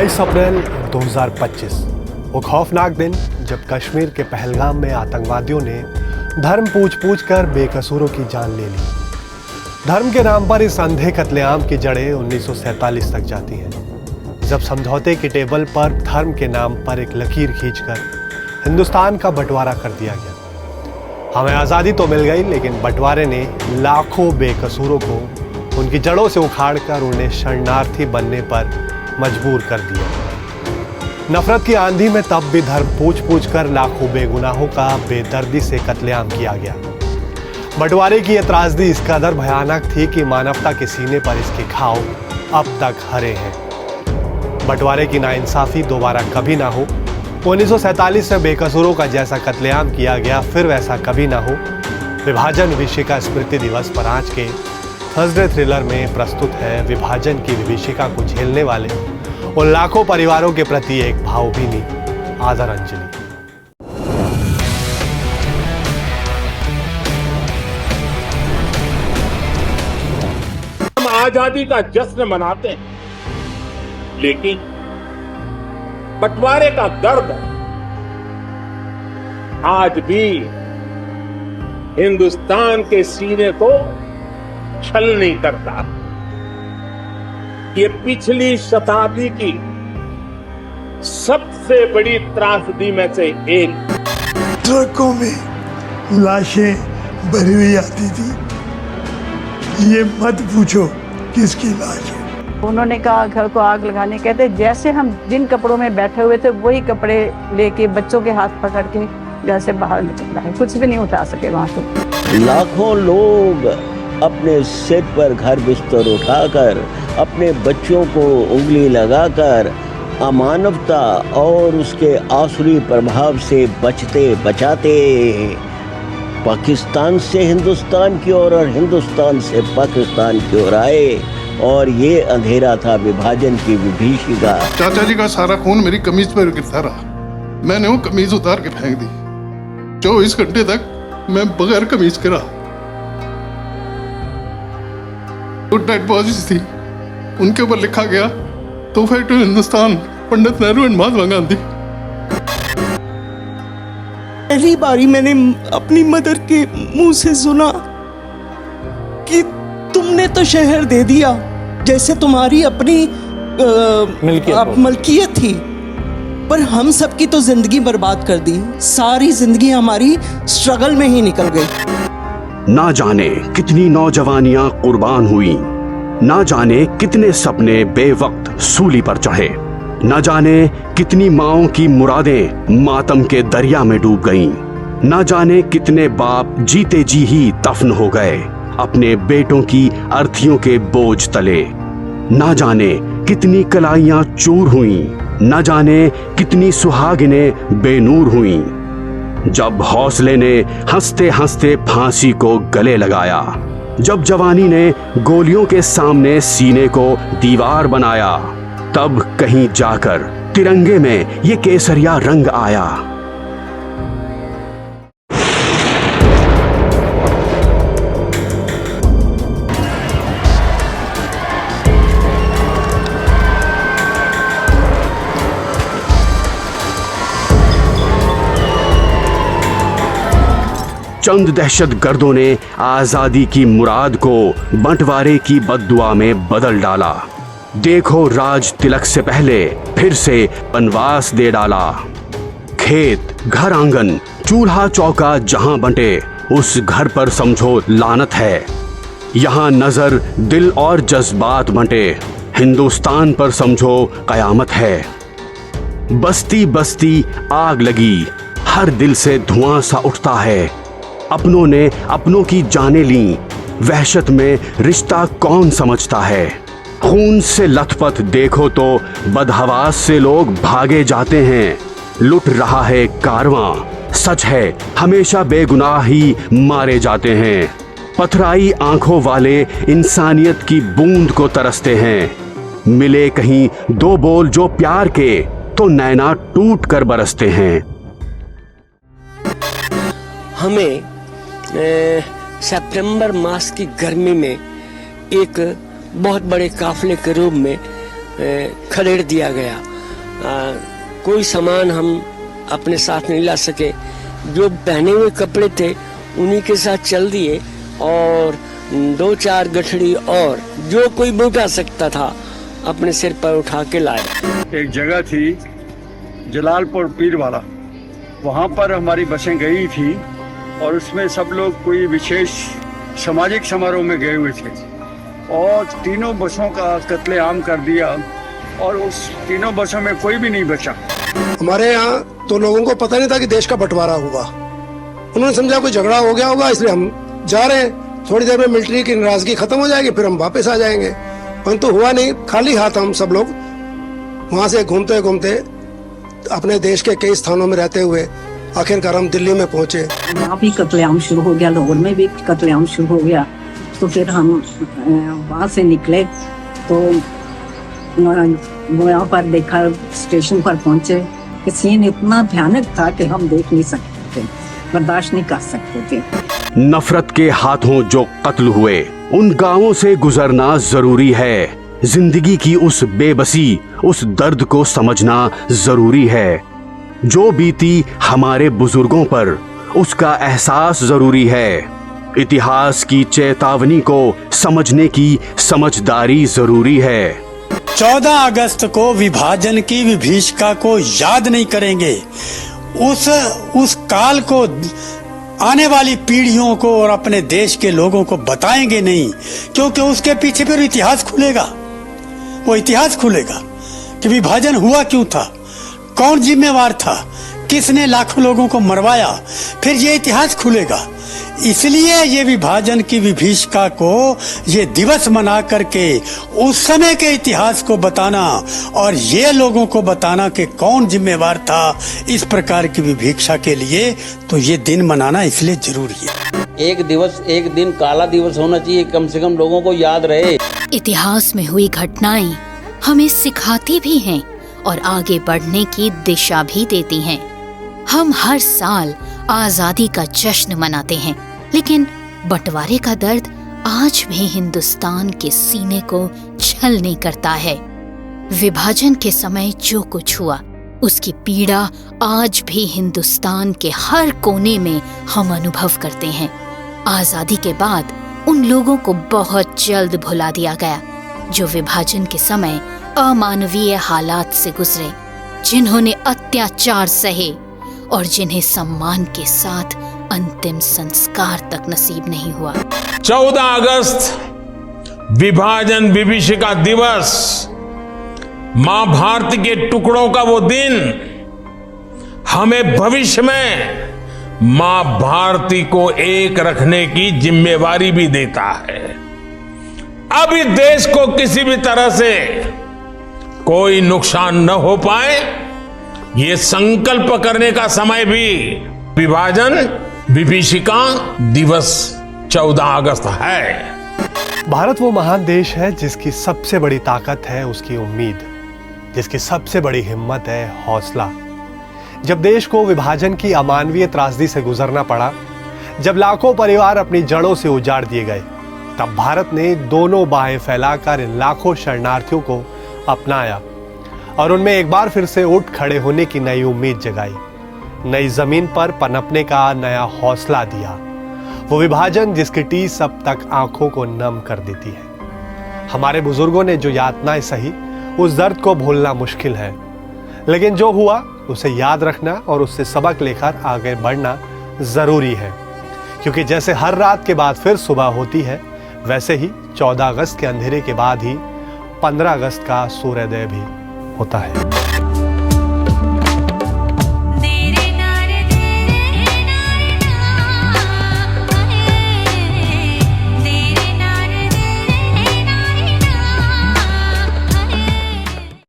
22 अप्रैल 2025 वो खौफनाक दिन जब कश्मीर के पहलगाम में आतंकवादियों ने धर्म पूछ कर बेकसूरों की जान ले ली। धर्म के नाम पर इस अंधे कत्लेआम की जड़ें 1947 तक जाती हैं, जब समझौते की टेबल पर धर्म के नाम पर एक लकीर खींचकर हिंदुस्तान का बंटवारा कर दिया गया। हमें आज़ादी तो मिल गई, लेकिन बंटवारे ने लाखों बेकसूरों को उनकी जड़ों से उखाड़कर उन्हें शरणार्थी बनने पर मजबूर कर दिया। नफरत की आंधी में तब भी धर्म पूछ कर लाखों बेगुनाहों का बेदर्दी से कत्लेआम किया गया। बंटवारे की यह त्रासदी इस कदर भयानक थी कि मानवता के सीने पर इसके घाव अब तक हरे हैं। बंटवारे की नाइंसाफी दोबारा कभी ना हो। 1947 में बेकसूरों का जैसा कत्लेआम किया गया, फिर वैसा कभी ना हो। विभाजन विभीषिका स्मृति दिवस पर आज के थर्सडे थ्रिलर में प्रस्तुत है विभाजन की विभीषिका को झेलने वाले उन लाखों परिवारों के प्रति एक भावभीनी आदरांजलि। हम आजादी का जश्न मनाते हैं, लेकिन बंटवारे का दर्द आज भी हिंदुस्तान के सीने को छल नहीं करता। ये पिछली शताब्दी की सबसे बड़ी त्रासदी में से एक। ट्रकों में लाशें भरी हुई आती थी, ये मत पूछो किसकी लाश है। उन्होंने कहा घर को आग लगाने, कहते जैसे हम जिन कपड़ों में बैठे हुए थे वही कपड़े लेके बच्चों के हाथ पकड़ के घर से बाहर निकल रहे, कुछ भी नहीं उठा सके वहां से। लाखों लोग अपने सिर पर घर बिस्तर उठाकर अपने बच्चों को उंगली लगाकर अमानवता और उसके आसुरी प्रभाव से बचते बचाते पाकिस्तान से हिंदुस्तान की ओर और हिंदुस्तान से पाकिस्तान की ओर आए, और ये अंधेरा था विभाजन की विभीषिका। चाचा जी का सारा खून मेरी कमीज पर गिरता रहा। मैंने वो कमीज उतार के फेंक दी। 24 घंटे तक मैं बगैर कमीज के रहा। तो डेड बॉडीज थी, उनके ऊपर लिखा गया तोहफे टू हिंदुस्तान, पंडित नेहरू एंड महात्मा गांधी। पहली बारी मैंने अपनी मदर के मुंह से सुना कि तुमने तो शहर दे दिया जैसे तुम्हारी अपनी मलकियत थी, पर हम सबकी तो जिंदगी बर्बाद कर दी। सारी जिंदगी हमारी स्ट्रगल में ही निकल गई। ना जाने कितनी नौजवानियां कुर्बान हुई, ना जाने कितने सपने बेवक्त सूली पर चढ़े, ना जाने कितनी माओं की मुरादें मातम के दरिया में डूब गईं, ना जाने कितने बाप जीते जी ही दफन हो गए अपने बेटों की अर्थियों के बोझ तले, ना जाने कितनी कलाइयां चूर हुईं, ना जाने कितनी सुहागिनें बेनूर हुईं। जब हौसले ने हंसते हंसते फांसी को गले लगाया, जब जवानी ने गोलियों के सामने सीने को दीवार बनाया, तब कहीं जाकर तिरंगे में ये केसरिया रंग आया। चंद दहशतगर्दों ने आजादी की मुराद को बंटवारे की बद्दुआ में बदल डाला। देखो राज तिलक से पहले फिर से वनवास दे डाला। खेत घर आंगन चूल्हा चौका जहां बंटे, उस घर पर समझो लानत है। यहाँ नजर दिल और जज्बात बंटे, हिंदुस्तान पर समझो कयामत है। बस्ती बस्ती आग लगी, हर दिल से धुआं सा उठता है। अपनों ने अपनों की जाने ली, वहशत में रिश्ता कौन समझता है। खून से लथपथ देखो तो बदहवास से लोग भागे जाते हैं। लुट रहा है कारवां, सच है हमेशा बेगुनाह ही मारे जाते हैं। पथराई आंखों वाले इंसानियत की बूंद को तरसते हैं। मिले कहीं दो बोल जो प्यार के, तो नैना टूट कर बरसते हैं। हमें सितंबर मास की गर्मी में एक बहुत बड़े काफले के रूप में खदेड़ दिया गया। कोई सामान हम अपने साथ नहीं ला सके। जो पहने हुए कपड़े थे उन्हीं के साथ चल दिए और 2-4 गठड़ी और जो कोई उठा सकता था अपने सिर पर उठा के लाए। एक जगह थी जलालपुर पीरवाला, वहाँ पर हमारी बसें गई थी और उसमें सब लोग कोई विशेष सामाजिक समारोह में गए हुए थे और तीनों बसों का कत्लेआम कर दिया और उस तीनों बसों में कोई भी नहीं बचा। हमारे यहाँ तो लोगों को पता नहीं था कि देश का बंटवारा हुआ। उन्होंने समझा कोई झगड़ा हो गया होगा इसलिए हम जा रहे हैं, थोड़ी देर में मिलिट्री की नाराजगी खत्म हो जाएगी, फिर हम वापस आ जाएंगे। परंतु हुआ नहीं, खाली हाथ हम सब लोग वहाँ से घूमते घूमते अपने देश के कई स्थानों में रहते हुए आखिरकार हम दिल्ली में पहुंचे। वहाँ भी कत्लेआम शुरू हो गया, लाहौर में भी कत्लेआम शुरू हो गया। तो फिर हम वहाँ से निकले तो वहाँ पर देखा, स्टेशन पर पहुंचे कि सीन इतना भयानक था कि हम देख नहीं सकते थे, बर्दाश्त नहीं कर सकते थे। नफरत के हाथों जो कत्ल हुए उन गांवों से गुजरना जरूरी है। जिंदगी की उस बेबसी, उस दर्द को समझना जरूरी है। जो बीती हमारे बुजुर्गों पर उसका एहसास जरूरी है। इतिहास की चेतावनी को समझने की समझदारी जरूरी है। 14 अगस्त को विभाजन की विभीषिका को याद नहीं करेंगे, उस काल को आने वाली पीढ़ियों को और अपने देश के लोगों को बताएंगे नहीं, क्योंकि उसके पीछे फिर इतिहास खुलेगा। वो इतिहास खुलेगा कि विभाजन हुआ क्यों था, कौन जिम्मेवार था, किसने लाखों लोगों को मरवाया, फिर ये इतिहास खुलेगा। इसलिए ये विभाजन की विभीषिका को ये दिवस मना करके उस समय के इतिहास को बताना और ये लोगों को बताना कि कौन जिम्मेवार था इस प्रकार की विभीषिका के लिए, तो ये दिन मनाना इसलिए जरूरी है। एक दिन काला दिवस होना चाहिए, कम से कम लोगों को याद रहे। इतिहास में हुई घटनाएं हमें सिखाती भी हैं और आगे बढ़ने की दिशा भी देती हैं। हम हर साल आजादी का जश्न मनाते हैं, लेकिन बंटवारे का दर्द आज भी हिंदुस्तान के सीने को छलनी करता है। विभाजन के समय जो कुछ हुआ उसकी पीड़ा आज भी हिंदुस्तान के हर कोने में हम अनुभव करते हैं। आजादी के बाद उन लोगों को बहुत जल्द भुला दिया गया जो विभाजन के समय अमानवीय हालात से गुजरे, जिन्होंने अत्याचार सहे और जिन्हें सम्मान के साथ अंतिम संस्कार तक नसीब नहीं हुआ। 14 अगस्त विभाजन विभीषिका दिवस, मां भारती के टुकड़ों का वो दिन हमें भविष्य में मां भारती को एक रखने की जिम्मेवारी भी देता है। अब इस देश को किसी भी तरह से कोई नुकसान न हो पाए, ये संकल्प करने का समय भी विभाजन विभीषिका दिवस 14 अगस्त है। भारत वो महान देश है जिसकी सबसे बड़ी ताकत है उसकी उम्मीद, जिसकी सबसे बड़ी हिम्मत है हौसला। जब देश को विभाजन की अमानवीय त्रासदी से गुजरना पड़ा, जब लाखों परिवार अपनी जड़ों से उजाड़ दिए गए, तब भारत ने दोनों बाहें फैलाकर इन लाखों शरणार्थियों को अपनाया और उनमें एक बार फिर से उठ खड़े होने की नई उम्मीद जगाई, नई जमीन पर पनपने का नया हौसला दिया। वो विभाजन जिसकी टीस अब तक आंखों को नम कर देती है। हमारे बुजुर्गों ने जो यातनाएं सही, उस दर्द को भूलना मुश्किल है, लेकिन जो हुआ उसे याद रखना और उससे सबक लेकर आगे बढ़ना जरूरी है, क्योंकि जैसे हर रात के बाद फिर सुबह होती है, वैसे ही 14 अगस्त के अंधेरे के बाद ही 15 अगस्त का सूर्योदय भी होता है।